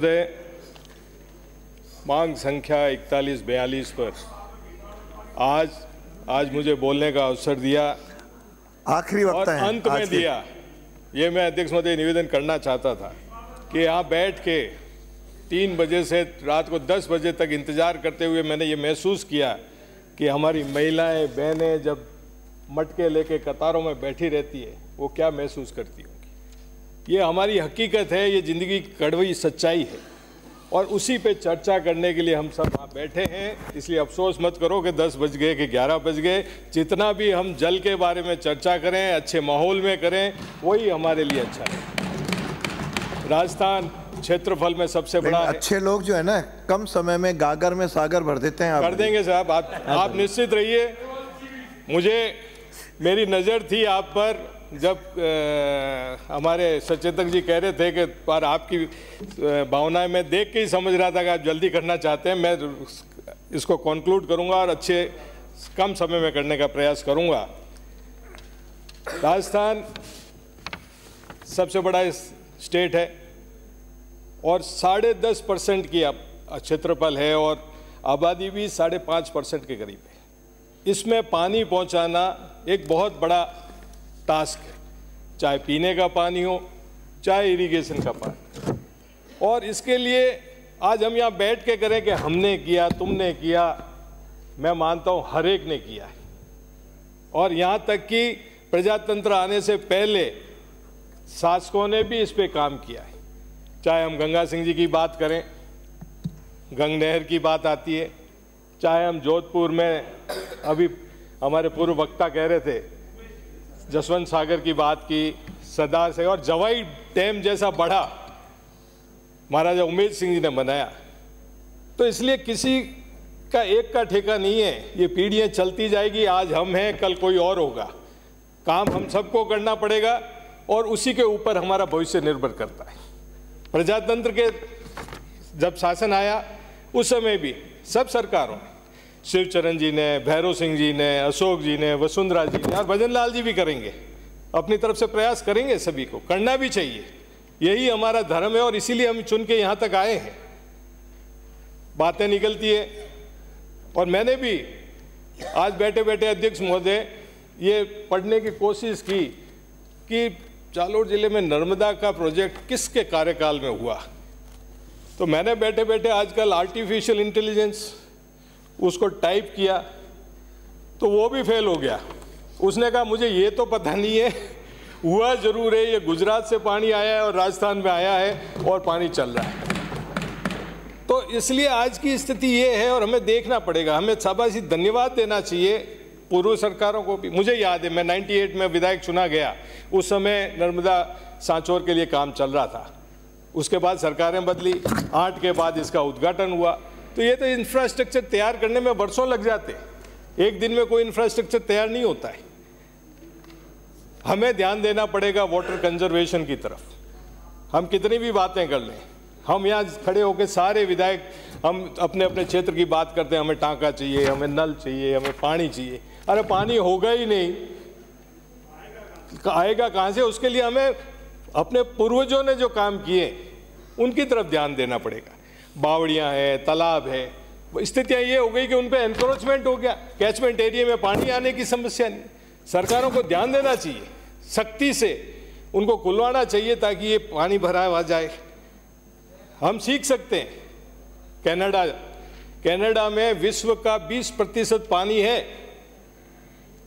महोदय, मांग संख्या 4142 पर आज मुझे बोलने का अवसर दिया, आखिरी वक्त और अंत में दिया। ये मैं अध्यक्ष महोदय निवेदन करना चाहता था कि यहाँ बैठ के 3 बजे से रात को 10 बजे तक इंतज़ार करते हुए मैंने ये महसूस किया कि हमारी महिलाएं बहनें जब मटके लेके कतारों में बैठी रहती है वो क्या महसूस करती होंगी। ये हमारी हकीकत है, ये ज़िंदगी की कड़वी सच्चाई है, और उसी पे चर्चा करने के लिए हम सब वहाँ बैठे हैं। इसलिए अफसोस मत करो कि 10 बज गए कि 11 बज गए। जितना भी हम जल के बारे में चर्चा करें, अच्छे माहौल में करें, वही हमारे लिए अच्छा है। राजस्थान क्षेत्रफल में सबसे बड़ा है। अच्छे लोग जो है ना, कम समय में गागर में सागर भर देते हैं। कर देंगे साहब, आप निश्चित रहिए। मुझे मेरी नज़र थी आप पर जब हमारे सचेतक जी कह रहे थे कि पर आपकी भावनाएं मैं देख के ही समझ रहा था कि आप जल्दी करना चाहते हैं। मैं इसको कंक्लूड करूंगा और अच्छे कम समय में करने का प्रयास करूंगा। राजस्थान सबसे बड़ा स्टेट है और 10.5% की क्षेत्रफल है और आबादी भी 5.5% के करीब है। इसमें पानी पहुंचाना एक बहुत बड़ा टास्क है, चाहे पीने का पानी हो, चाहे इरिगेशन का पानी। और इसके लिए आज हम यहाँ बैठ के करें कि हमने किया, तुमने किया, मैं मानता हूँ हर एक ने किया है। और यहाँ तक कि प्रजातंत्र आने से पहले शासकों ने भी इस पे काम किया है। चाहे हम गंगा सिंह जी की बात करें, गंग नहर की बात आती है, चाहे हम जोधपुर में अभी हमारे पूर्व वक्ता कह रहे थे जसवंत सागर की बात की, सरदार से, और जवाई डैम जैसा बड़ा महाराजा उमेद सिंह जी ने बनाया। तो इसलिए किसी का एक का ठेका नहीं है, ये पीढ़ियां चलती जाएगी। आज हम हैं, कल कोई और होगा। काम हम सबको करना पड़ेगा और उसी के ऊपर हमारा भविष्य निर्भर करता है। प्रजातंत्र के जब शासन आया उस समय भी सब सरकारों ने, शिवचरण जी ने, भैरव सिंह जी ने, अशोक जी ने, वसुंधरा जी ने, और भजन लाल जी भी करेंगे, अपनी तरफ से प्रयास करेंगे। सभी को करना भी चाहिए, यही हमारा धर्म है और इसीलिए हम चुन के यहाँ तक आए हैं। बातें निकलती है और मैंने भी आज बैठे बैठे अध्यक्ष महोदय ये पढ़ने की कोशिश की कि जालोर जिले में नर्मदा का प्रोजेक्ट किसके कार्यकाल में हुआ। तो मैंने बैठे बैठे आजकल आर्टिफिशियल इंटेलिजेंस उसको टाइप किया तो वो भी फेल हो गया। उसने कहा मुझे ये तो पता नहीं है, हुआ जरूर है, ये गुजरात से पानी आया है और राजस्थान में आया है और पानी चल रहा है। तो इसलिए आज की स्थिति ये है और हमें देखना पड़ेगा। हमें शाबाशी धन्यवाद देना चाहिए पूर्व सरकारों को भी। मुझे याद है मैं 98 में विधायक चुना गया, उस समय नर्मदा सांचौर के लिए काम चल रहा था। उसके बाद सरकारें बदली, 8 के बाद इसका उद्घाटन हुआ। तो ये तो इंफ्रास्ट्रक्चर तैयार करने में वर्षों लग जाते, एक दिन में कोई इंफ्रास्ट्रक्चर तैयार नहीं होता है। हमें ध्यान देना पड़ेगा वाटर कंजर्वेशन की तरफ। हम कितनी भी बातें कर लें, हम यहाँ खड़े होकर सारे विधायक हम अपने अपने क्षेत्र की बात करते हैं, हमें टांका चाहिए, हमें नल चाहिए, हमें पानी चाहिए। अरे पानी होगा ही नहीं, आएगा कहाँ से? उसके लिए हमें अपने पूर्वजों ने जो काम किए उनकी तरफ ध्यान देना पड़ेगा। बावड़ियाँ हैं, तालाब है, स्थितियाँ ये हो गई कि उन पर एनक्रोचमेंट हो गया, कैचमेंट एरिया में पानी आने की समस्या नहीं। सरकारों को ध्यान देना चाहिए, सख्ती से उनको खुलवाना चाहिए ताकि ये पानी भरा हुआ जाए। हम सीख सकते हैं। कनाडा में विश्व का 20% पानी है,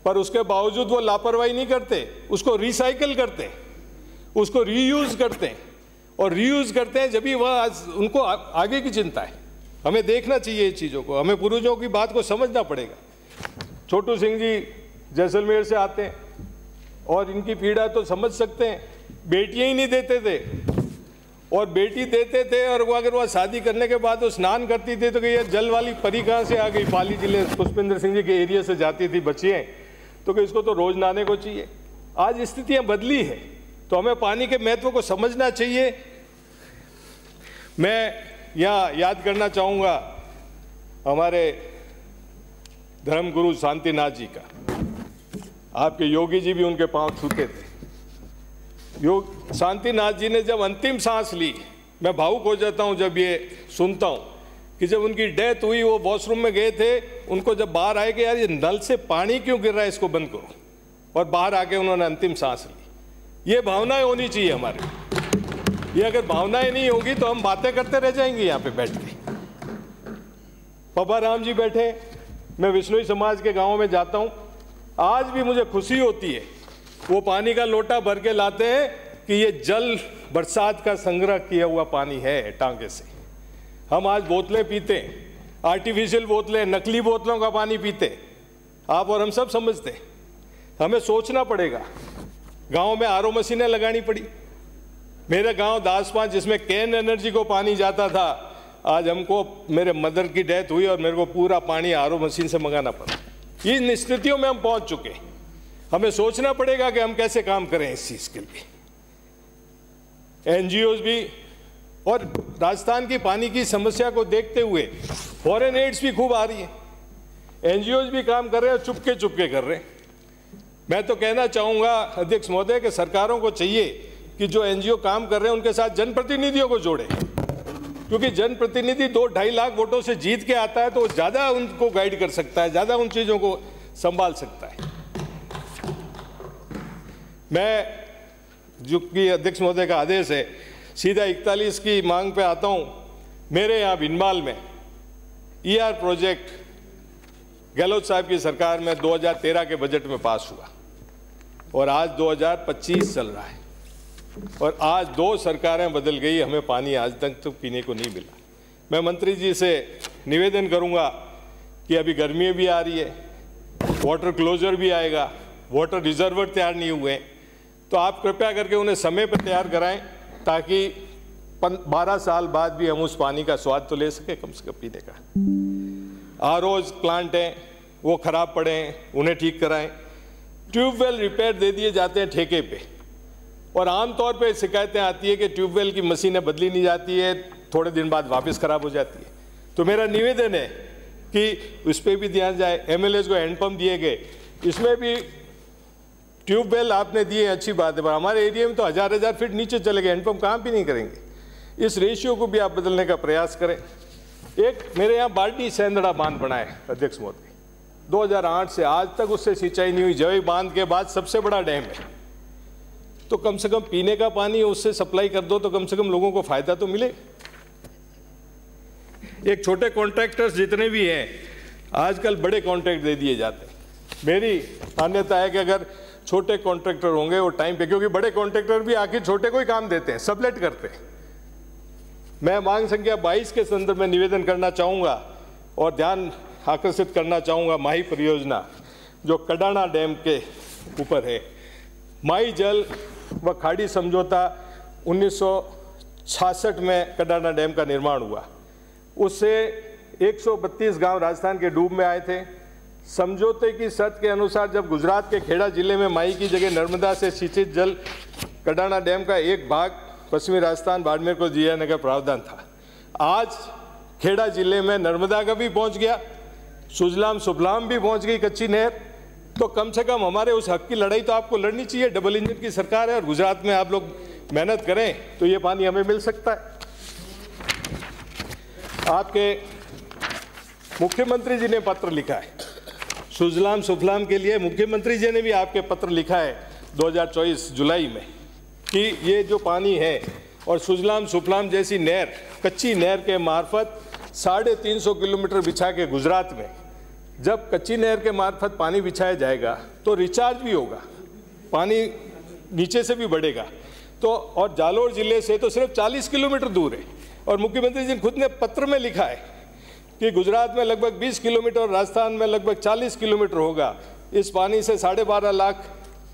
पर उसके बावजूद वो लापरवाही नहीं करते, उसको रिसाइकल करते हैं, उसको रीयूज करते हैं। और रीयूज करते हैं जब भी वह उनको आगे की चिंता है। हमें देखना चाहिए इस चीज़ों को, हमें पूर्वजों की बात को समझना पड़ेगा। छोटू सिंह जी जैसलमेर से आते हैं और इनकी पीड़ा तो समझ सकते हैं। बेटियां ही नहीं देते थे और बेटी देते थे, और वो अगर वह शादी करने के बाद वो स्नान करती थी तो कि ये जल वाली परी कहाँ से आ गई। पाली जिले पुष्पेंद्र सिंह जी के एरिया से जाती थी बच्चियाँ, तो कि इसको तो रोज नहाने को चाहिए। आज स्थितियाँ बदली है तो हमें पानी के महत्व को समझना चाहिए। मैं यहाँ याद करना चाहूँगा हमारे धर्मगुरु शांतिनाथ जी का। आपके योगी जी भी उनके पांव छूते थे। शांतिनाथ जी ने जब अंतिम सांस ली मैं भावुक हो जाता हूं जब ये सुनता हूं कि जब उनकी डेथ हुई वो वॉशरूम में गए थे, उनको जब बाहर आए कि यार ये नल से पानी क्यों गिर रहा है, इसको बंद करो, और बाहर आके उन्होंने अंतिम सांस ली। ये भावनाएं होनी चाहिए हमारी। ये अगर भावनाएं नहीं होगी तो हम बातें करते रह जाएंगे यहाँ पे बैठ के। बाबा राम जी बैठे, मैं विष्णुई समाज के गाँव में जाता हूँ, आज भी मुझे खुशी होती है। वो पानी का लोटा भर के लाते हैं कि ये जल बरसात का संग्रह किया हुआ पानी है टांके से। हम आज बोतलें पीते हैं, आर्टिफिशियल बोतलें, नकली बोतलों का पानी पीते, आप और हम सब समझते हैं। हमें सोचना पड़ेगा। गांव में आरओ मशीनें लगानी पड़ी। मेरे गांव दासपांच जिसमें कैन एनर्जी को पानी जाता था, आज हमको, मेरे मदर की डेथ हुई और मेरे को पूरा पानी आरओ मशीन से मंगाना पड़ा। इन स्थितियों में हम पहुंच चुके हैं। हमें सोचना पड़ेगा कि हम कैसे काम करें इस चीज के लिए। एनजीओज भी, और राजस्थान की पानी की समस्या को देखते हुए फॉरेन एड्स भी खूब आ रही है। एनजीओज भी काम कर रहे हैं और चुपके चुपके कर रहे हैं। मैं तो कहना चाहूंगा अध्यक्ष महोदय कि सरकारों को चाहिए कि जो एनजीओ काम कर रहे हैं उनके साथ जनप्रतिनिधियों को जोड़े, क्योंकि जनप्रतिनिधि 2-2.5 लाख वोटों से जीत के आता है तो वो ज़्यादा उनको गाइड कर सकता है, ज़्यादा उन चीज़ों को संभाल सकता है। मैं, जो कि अध्यक्ष महोदय का आदेश है, सीधा 41 की मांग पे आता हूँ। मेरे यहाँ भिनमाल में ईआर प्रोजेक्ट गहलोत साहब की सरकार में 2013 के बजट में पास हुआ और आज 2025 चल रहा है और आज 2 सरकारें बदल गई, हमें पानी आज तक तो पीने को नहीं मिला। मैं मंत्री जी से निवेदन करूंगा कि अभी गर्मी भी आ रही है, वाटर क्लोजर भी आएगा, वाटर रिजर्वर तैयार नहीं हुए हैं, तो आप कृपया करके उन्हें समय पर तैयार कराएं ताकि 12 साल बाद भी हम उस पानी का स्वाद तो ले सके कम से कम पीने का। आरओज प्लांट हैं वो खराब पड़े हैं, उन्हें ठीक कराएं। ट्यूबवेल रिपेयर दे दिए जाते हैं ठेके पे और आमतौर पे शिकायतें आती है कि ट्यूबवेल की मशीनें बदली नहीं जाती है, थोड़े दिन बाद वापस खराब हो जाती है। तो मेरा निवेदन है कि उस पर भी ध्यान जाए। एमएलएज को हैंडपम्प दिए गए, इसमें भी ट्यूबवेल आपने दिए, अच्छी बात है, पर हमारे एरिया में तो 1000 फीट नीचे चले गए, हैंडपम्प काम भी नहीं करेंगे। इस रेशियो को भी आप बदलने का प्रयास करें। एक मेरे यहाँ बाल्टी सेंदड़ा बांध बना है अध्यक्ष मोदी, 2008 से आज तक उससे सिंचाई नहीं हुई। जय बांध के बाद सबसे बड़ा डैम है, तो कम से कम पीने का पानी उससे सप्लाई कर दो तो कम से कम लोगों को फायदा तो मिले। एक छोटे कॉन्ट्रैक्टर्स जितने भी हैं आजकल बड़े कॉन्ट्रैक्ट दे दिए जाते हैं। मेरी मान्यता है कि अगर छोटे कॉन्ट्रैक्टर होंगे वो टाइम पे, क्योंकि बड़े कॉन्ट्रैक्टर भी आखिर छोटे को ही काम देते हैं, सबलेट करते हैं। मैं मांग संख्या 22 के संदर्भ में निवेदन करना चाहूँगा और ध्यान आकर्षित करना चाहूँगा माही परियोजना जो कडाना डैम के ऊपर है। माही जल व खाड़ी समझौता 1966 में कडाना डैम का निर्माण हुआ, उससे 132 गांव राजस्थान के डूब में आए थे। समझौते की शर्त के अनुसार जब गुजरात के खेड़ा जिले में माही की जगह नर्मदा से सिंचित जल कडाना डैम का एक भाग पश्चिमी राजस्थान बाड़मेर को दिया जाने का प्रावधान था। आज खेड़ा जिले में नर्मदा का भी पहुंच गया, सुजलाम सुफलाम भी पहुंच गई कच्ची नहर। तो कम से कम हमारे उस हक की लड़ाई तो आपको लड़नी चाहिए। डबल इंजन की सरकार है और गुजरात में आप लोग मेहनत करें तो ये पानी हमें मिल सकता है। आपके मुख्यमंत्री जी ने पत्र लिखा है सुजलाम सुफलाम के लिए, मुख्यमंत्री जी ने भी आपके पत्र लिखा है 2024 जुलाई में कि ये जो पानी है और सुजलाम सुफलाम जैसी नहर, कच्ची नहर के मार्फत 350 किलोमीटर बिछा के गुजरात में जब कच्ची नहर के मार्फत पानी बिछाया जाएगा तो रिचार्ज भी होगा, पानी नीचे से भी बढ़ेगा। तो और जालोर जिले से तो सिर्फ 40 किलोमीटर दूर है और मुख्यमंत्री जी ने खुद ने पत्र में लिखा है कि गुजरात में लगभग 20 किलोमीटर और राजस्थान में लगभग 40 किलोमीटर होगा। इस पानी से 12.5 लाख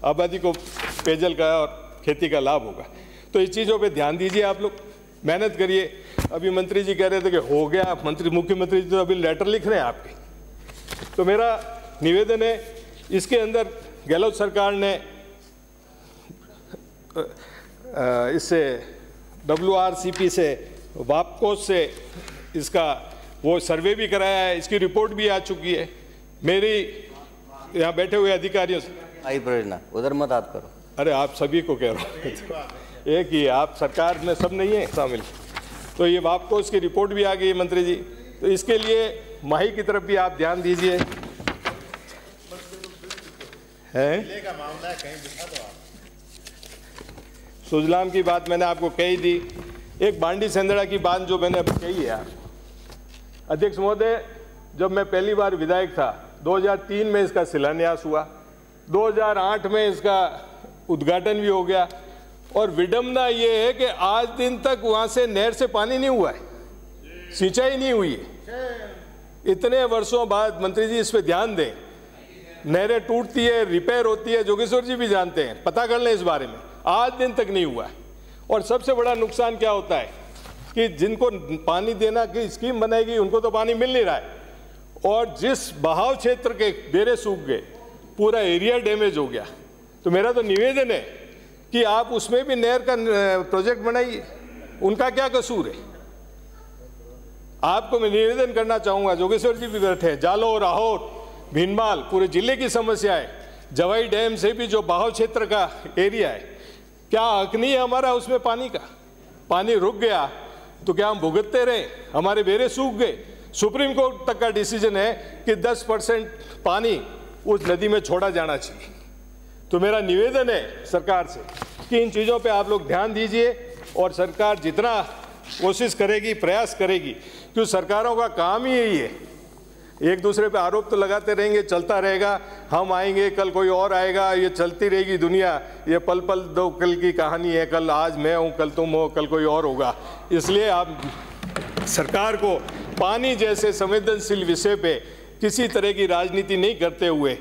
आबादी को पेयजल का और खेती का लाभ होगा। तो इस चीज़ों पे ध्यान दीजिए, आप लोग मेहनत करिए। अभी मंत्री जी कह रहे थे कि हो गया, मुख्यमंत्री जी तो अभी लेटर लिख रहे हैं आपके। तो मेरा निवेदन है इसके अंदर गहलोत सरकार ने इससे WRCP से वापकोस से इसका वो सर्वे भी कराया है, इसकी रिपोर्ट भी आ चुकी है। मेरी यहाँ बैठे हुए अधिकारियों से आई परियोजना उधर मत आप करो। अरे आप सभी को कह रहा हूँ एक ही, आप सरकार में सब नहीं है शामिल। तो ये वापकोस की रिपोर्ट भी आ गई है मंत्री जी, तो इसके लिए माही की तरफ भी आप ध्यान दीजिए। सुजलाम की बात मैंने आपको कही दी। एक बांडी सेंदड़ा की बात जो मैंने अभी कही है, अध्यक्ष महोदय, जब मैं पहली बार विधायक था 2003 में इसका शिलान्यास हुआ, 2008 में इसका उद्घाटन भी हो गया, और विडंबना ये है कि आज दिन तक वहां से नहर से पानी नहीं हुआ है, सिंचाई नहीं हुई है। इतने वर्षों बाद मंत्री जी इस पे ध्यान दें। नहरें टूटती है, रिपेयर होती है, जोगेश्वर जी भी जानते हैं, पता कर लें इस बारे में, आज दिन तक नहीं हुआ है। और सबसे बड़ा नुकसान क्या होता है कि जिनको पानी देना की स्कीम बनाएगी उनको तो पानी मिल नहीं रहा है, और जिस बहाव क्षेत्र के बेरे सूख गए, पूरा एरिया डैमेज हो गया। तो मेरा तो निवेदन है कि आप उसमें भी नहर का प्रोजेक्ट बनाइए, उनका क्या कसूर है। आपको मैं निवेदन करना चाहूँगा, जोगेश्वर जी भी बैठे हैं, जालोर, राहोर, भीनमाल, पूरे जिले की समस्या है। जवाई डैम से भी जो बहाव क्षेत्र का एरिया है, क्या हक नहीं है हमारा उसमें पानी का? पानी रुक गया तो क्या हम भुगतते रहे? हमारे बेरे सूख गए। सुप्रीम कोर्ट तक का डिसीजन है कि 10% पानी उस नदी में छोड़ा जाना चाहिए। तो मेरा निवेदन है सरकार से कि इन चीज़ों पे आप लोग ध्यान दीजिए, और सरकार जितना कोशिश करेगी, प्रयास करेगी, क्यों सरकारों का काम ही यही है, एक दूसरे पे आरोप तो लगाते रहेंगे, चलता रहेगा, हम आएंगे, कल कोई और आएगा, ये चलती रहेगी दुनिया। ये पल पल दो कल की कहानी है, कल आज मैं हूँ, कल तुम हो, कल कोई और होगा। इसलिए आप सरकार को पानी जैसे संवेदनशील विषय पे किसी तरह की राजनीति नहीं करते हुए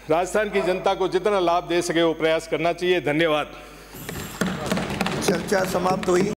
राजस्थान की जनता को जितना लाभ दे सके वो प्रयास करना चाहिए। धन्यवाद। चर्चा समाप्त हुई।